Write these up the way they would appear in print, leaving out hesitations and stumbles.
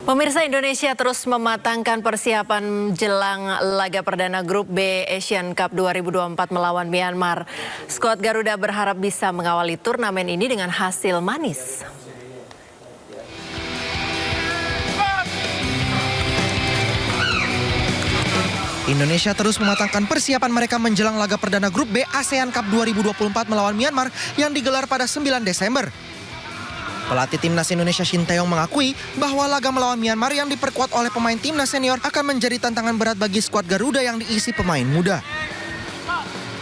Pemirsa, Indonesia terus mematangkan persiapan jelang laga perdana Grup B Asian Cup 2024 melawan Myanmar. Skuad Garuda berharap bisa mengawali turnamen ini dengan hasil manis. Indonesia terus mematangkan persiapan mereka menjelang laga perdana Grup B ASEAN Cup 2024 melawan Myanmar yang digelar pada 9 Desember. Pelatih Timnas Indonesia Shin Tae-yong mengakui bahwa laga melawan Myanmar yang diperkuat oleh pemain timnas senior akan menjadi tantangan berat bagi skuad Garuda yang diisi pemain muda.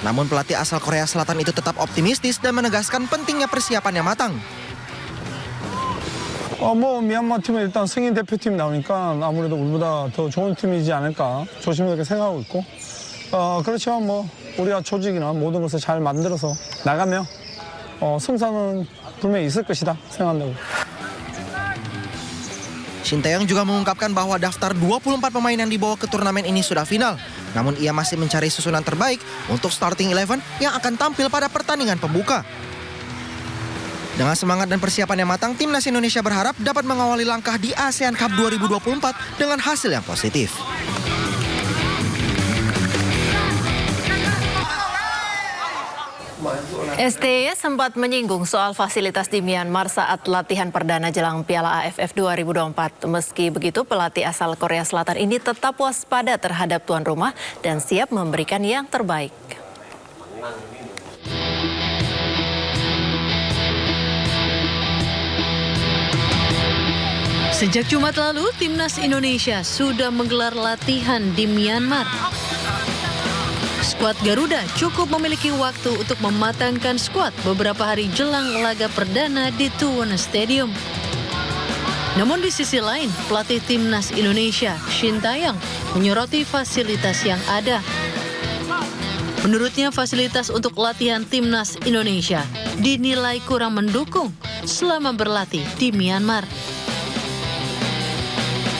Namun pelatih asal Korea Selatan itu tetap optimistis dan menegaskan pentingnya persiapan yang matang. 미얀마 팀은 일단 승인 대표팀 나오니까 아무래도 우리보다 더 좋은 팀이지 않을까 조심스럽게 생각하고 있고 그렇지만 우리가 조직이나 모든 것을 잘 만들어서 나가면 승산은 분명히 있을 것이다 생각한다고. Shin Tae-yong juga mengungkapkan bahwa daftar 24 pemain yang dibawa ke turnamen ini sudah final. Namun ia masih mencari susunan terbaik untuk starting 11 yang akan tampil pada pertandingan pembuka. Dengan semangat dan persiapan yang matang, Timnas Indonesia berharap dapat mengawali langkah di ASEAN Cup 2024 dengan hasil yang positif. STY sempat menyinggung soal fasilitas di Myanmar saat latihan perdana jelang Piala AFF 2024. Meski begitu, pelatih asal Korea Selatan ini tetap waspada terhadap tuan rumah dan siap memberikan yang terbaik. Sejak Jumat lalu, Timnas Indonesia sudah menggelar latihan di Myanmar. Skuad Garuda cukup memiliki waktu untuk mematangkan skuad beberapa hari jelang laga perdana di Tuwon Stadium. Namun di sisi lain, pelatih Timnas Indonesia Shin Tae-yong menyoroti fasilitas yang ada. Menurutnya, fasilitas untuk latihan Timnas Indonesia dinilai kurang mendukung selama berlatih di Myanmar.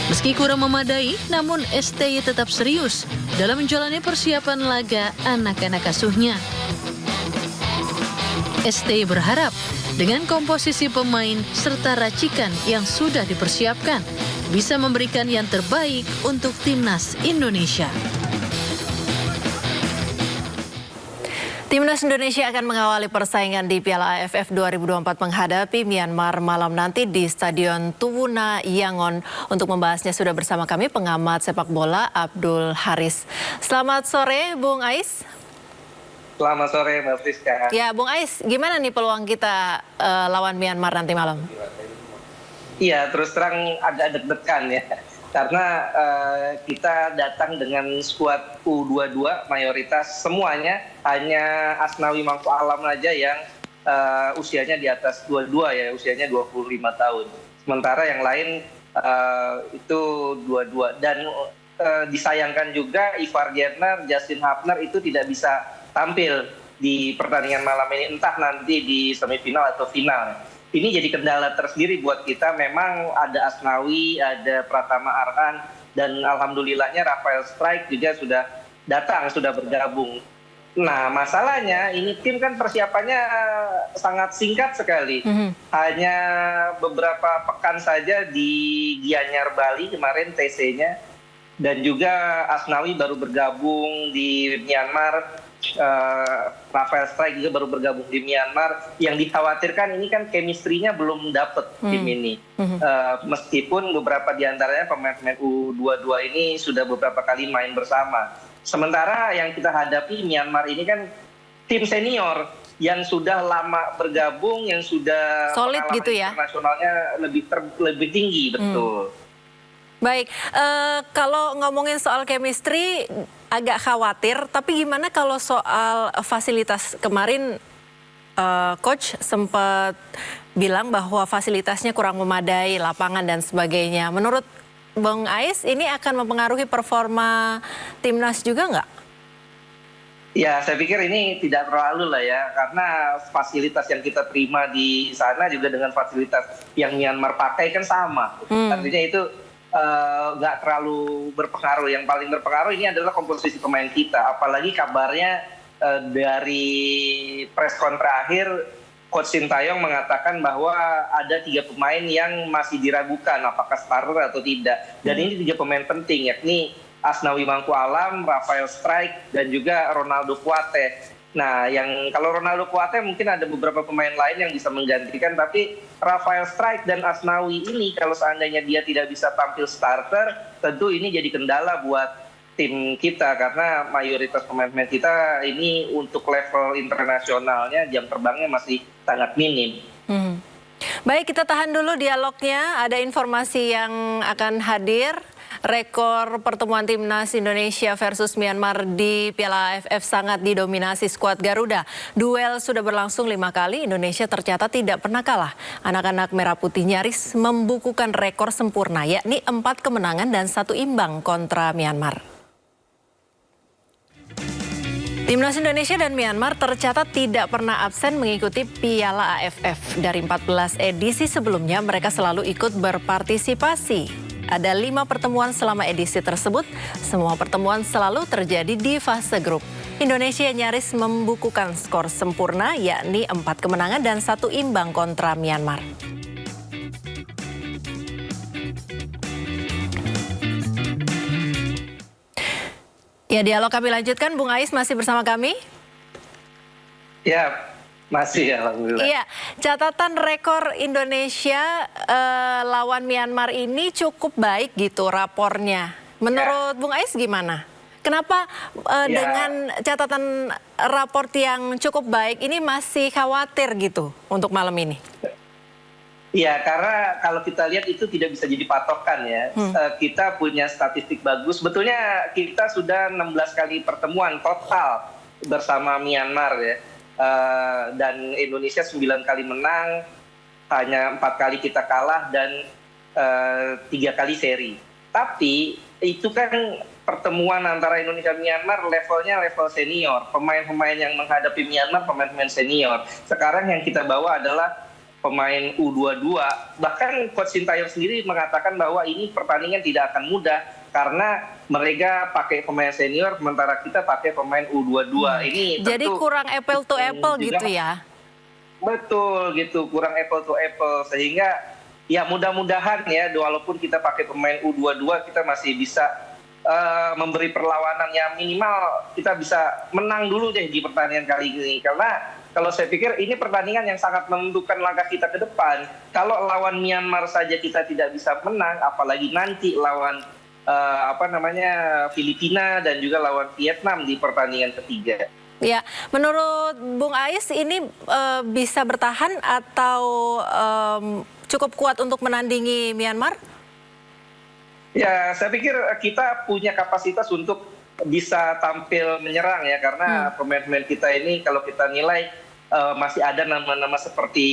Meski kurang memadai, namun STY tetap serius dalam menjalani persiapan laga anak-anak asuhnya. STY berharap dengan komposisi pemain serta racikan yang sudah dipersiapkan bisa memberikan yang terbaik untuk Timnas Indonesia. Timnas Indonesia akan mengawali persaingan di Piala AFF 2024 menghadapi Myanmar malam nanti di Stadion Tuwuna Yangon. Untuk membahasnya sudah bersama kami pengamat sepak bola Abdul Haris. Selamat sore, Bung Ais. Selamat sore, Mbak Friska. Ya, Bung Ais, gimana nih peluang kita lawan Myanmar nanti malam? Iya, terus terang agak deg-degan ya. Karena kita datang dengan skuad U22 mayoritas semuanya hanya Asnawi Mangku Alam aja yang usianya di atas 22 ya, usianya 25 tahun. Sementara yang lain itu 22 dan disayangkan juga Ivar Gerner, Justin Hapner itu tidak bisa tampil di pertandingan malam ini, entah nanti di semifinal atau final. Ini jadi kendala tersendiri buat kita. Memang ada Asnawi, ada Pratama Arhan, dan alhamdulillahnya Rafael Strike juga sudah datang, sudah bergabung. Nah, masalahnya ini tim kan persiapannya sangat singkat sekali. Hanya beberapa pekan saja di Gianyar, Bali kemarin TC-nya. Dan juga Asnawi baru bergabung di Myanmar. Rafael Strike juga baru bergabung di Myanmar. Yang dikhawatirkan ini kan chemistry-nya belum dapet tim ini. Meskipun beberapa diantaranya pemain-pemain U22 ini sudah beberapa kali main bersama. Sementara yang kita hadapi Myanmar ini kan tim senior yang sudah lama bergabung, yang sudah solid gitu ya, internasionalnya lebih tinggi, betul. Baik, kalau ngomongin soal chemistry agak khawatir, tapi gimana kalau soal fasilitas? Kemarin coach sempat bilang bahwa fasilitasnya kurang memadai, lapangan dan sebagainya. Menurut Bung Ais, ini akan mempengaruhi performa timnas juga nggak? Ya, saya pikir ini tidak terlalu lah ya, karena fasilitas yang kita terima di sana juga dengan fasilitas yang Myanmar pakai kan sama. Artinya itu nggak terlalu berpengaruh. Yang paling berpengaruh ini adalah komposisi pemain kita. Apalagi kabarnya dari press con terakhir Coach Sintayong mengatakan bahwa ada 3 pemain yang masih diragukan apakah starter atau tidak. Dan ini 3 pemain penting, yakni Asnawi Mangkualam, Rafael Strijk, dan juga Ronaldo Kuate. Nah, kalau Ronaldo Kuate mungkin ada beberapa pemain lain yang bisa menggantikan, tapi Rafael Strijk dan Asnawi ini kalau seandainya dia tidak bisa tampil starter, tentu ini jadi kendala buat tim kita karena mayoritas pemain-pemain kita ini untuk level internasionalnya jam terbangnya masih sangat minim. Baik, kita tahan dulu dialognya. Ada informasi yang akan hadir. Rekor pertemuan timnas Indonesia versus Myanmar di Piala AFF sangat didominasi skuad Garuda. Duel sudah berlangsung 5 kali, Indonesia tercatat tidak pernah kalah. Anak-anak Merah Putih nyaris membukukan rekor sempurna, yakni 4 kemenangan dan 1 imbang kontra Myanmar. Timnas Indonesia dan Myanmar tercatat tidak pernah absen mengikuti Piala AFF. Dari 14 edisi sebelumnya, mereka selalu ikut berpartisipasi. Ada 5 pertemuan selama edisi tersebut. Semua pertemuan selalu terjadi di fase grup. Indonesia nyaris membukukan skor sempurna, yakni 4 kemenangan dan 1 imbang kontra Myanmar. Ya, dialog kami lanjutkan. Bung Ais masih bersama kami? Ya, masih alhamdulillah. Iya, catatan rekor Indonesia lawan Myanmar ini cukup baik gitu rapornya. Menurut Bung Ais gimana? Kenapa dengan catatan raport yang cukup baik ini masih khawatir gitu untuk malam ini? Iya, karena kalau kita lihat itu tidak bisa jadi patokan ya. Kita punya statistik bagus. Sebetulnya kita sudah 16 kali pertemuan total bersama Myanmar ya. Dan Indonesia 9 kali menang, hanya 4 kali kita kalah dan 3 kali seri. Tapi itu kan pertemuan antara Indonesia dan Myanmar levelnya level senior. Pemain-pemain yang menghadapi Myanmar, pemain-pemain senior. Sekarang yang kita bawa adalah pemain U22, bahkan Coach Sintayong sendiri mengatakan bahwa ini pertandingan tidak akan mudah karena mereka pakai pemain senior sementara kita pakai pemain U22. Ini jadi kurang apple to apple gitu ya? Betul gitu, kurang apple to apple sehingga ya mudah-mudahan ya walaupun kita pakai pemain U22 kita masih bisa memberi perlawanan yang minimal kita bisa menang dulu deh di pertandingan kali ini karena kalau saya pikir ini pertandingan yang sangat menentukan langkah kita ke depan. Kalau lawan Myanmar saja kita tidak bisa menang, apalagi nanti lawan Filipina dan juga lawan Vietnam di pertandingan ketiga. Ya, menurut Bung Ais ini bisa bertahan atau cukup kuat untuk menandingi Myanmar? Ya, saya pikir kita punya kapasitas untuk bisa tampil menyerang ya karena pemain-pemain kita ini kalau kita nilai masih ada nama-nama seperti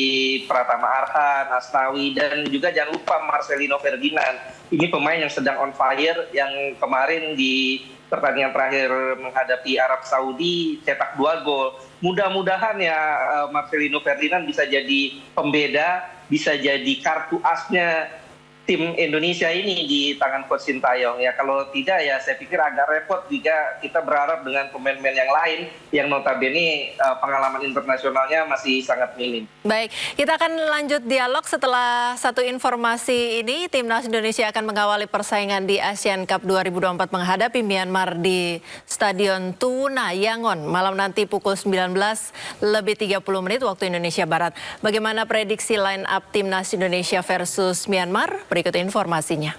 Pratama Arhan, Asnawi, dan juga jangan lupa Marcelino Ferdinand. Ini pemain yang sedang on fire yang kemarin di pertandingan terakhir menghadapi Arab Saudi cetak 2 gol. Mudah-mudahan ya Marcelino Ferdinand bisa jadi pembeda, bisa jadi kartu asnya tim Indonesia ini di tangan Coach Sintayong. Ya kalau tidak ya saya pikir agak repot jika kita berharap dengan pemain-pemain yang lain yang notabene pengalaman internasionalnya masih sangat minim. Baik, kita akan lanjut dialog setelah satu informasi ini. Timnas Indonesia akan mengawali persaingan di Asian Cup 2024 menghadapi Myanmar di Stadion Tuna Yangon malam nanti pukul 19:30 waktu Indonesia Barat. Bagaimana prediksi line up Timnas Indonesia versus Myanmar? Berikut informasinya.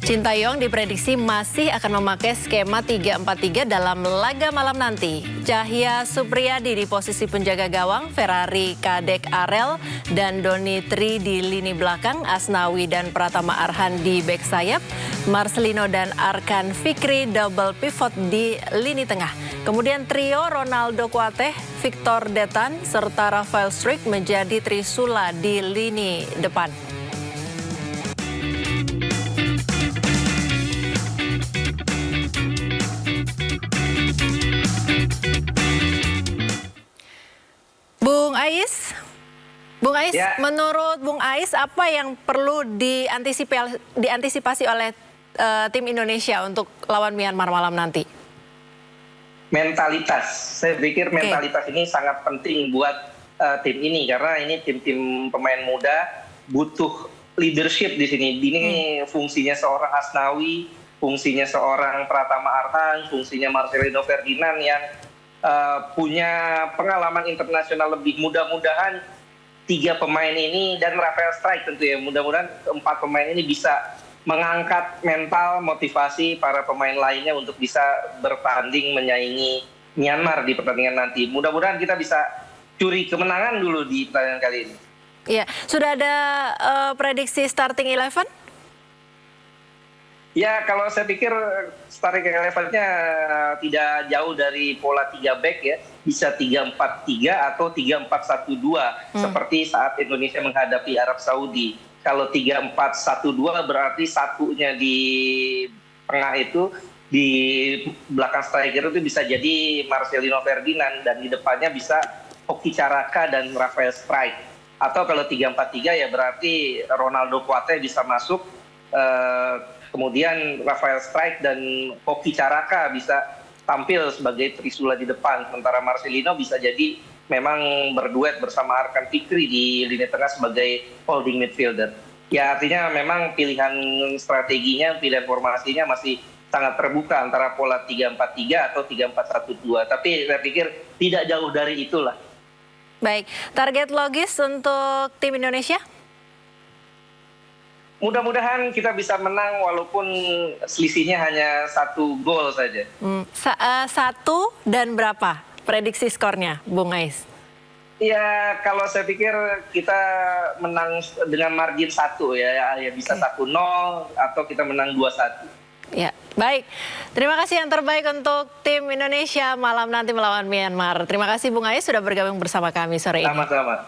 Sintayong diprediksi masih akan memakai skema 3-4-3 dalam laga malam nanti. Cahya Supriyadi di posisi penjaga gawang, Ferrari Kadek Arel dan Doni Tri di lini belakang, Asnawi dan Pratama Arhan di bek sayap, Marcelino dan Arkan Fikri double pivot di lini tengah. Kemudian trio Ronaldo Kuate, Victor Detan serta Rafael Strijk menjadi trisula di lini depan. Bung Ais, ya. Menurut Bung Ais apa yang perlu diantisipasi oleh tim Indonesia untuk lawan Myanmar malam nanti? Mentalitas, saya pikir mentalitas ini sangat penting buat tim ini, karena ini tim-tim pemain muda butuh leadership di sini. Ini fungsinya seorang Asnawi, fungsinya seorang Pratama Arhan, fungsinya Marcelino Ferdinand yang punya pengalaman internasional lebih. Mudah-mudahan 3 pemain ini dan Rafael Strijk tentu ya, mudah-mudahan 4 pemain ini bisa mengangkat mental, motivasi para pemain lainnya untuk bisa bertanding menyaingi Myanmar di pertandingan nanti. Mudah-mudahan kita bisa curi kemenangan dulu di pertandingan kali ini. Iya, sudah ada prediksi starting 11? Ya, kalau saya pikir starting 11-nya tidak jauh dari pola 3 back ya. Bisa 3-4-3 atau 3-4-1-2 seperti saat Indonesia menghadapi Arab Saudi. Kalau 3-4-1-2 berarti satunya di tengah itu, di belakang striker itu bisa jadi Marcelino Ferdinand dan di depannya bisa Hoki Caraka dan Rafael Strijk. Atau kalau 3-4-3 ya berarti Ronaldo Kuate bisa masuk, kemudian Rafael Strijk dan Hoki Caraka bisa tampil sebagai trisula di depan. Sementara Marcelino bisa jadi memang berduet bersama Arkan Fikri di lini tengah sebagai holding midfielder. Ya artinya memang pilihan strateginya, pilihan formasinya masih sangat terbuka antara pola 3-4-3 atau 3-4-1-2. Tapi saya pikir tidak jauh dari itulah. Baik, target logis untuk tim Indonesia? Mudah-mudahan kita bisa menang walaupun selisihnya hanya 1 gol saja. 1 dan berapa prediksi skornya, Bung Ais? Ya kalau saya pikir kita menang dengan margin 1 ya bisa 1-0 atau kita menang 2-1. Ya, baik. Terima kasih yang terbaik untuk tim Indonesia malam nanti melawan Myanmar. Terima kasih Bung Ais sudah bergabung bersama kami sore ini. Sama-sama.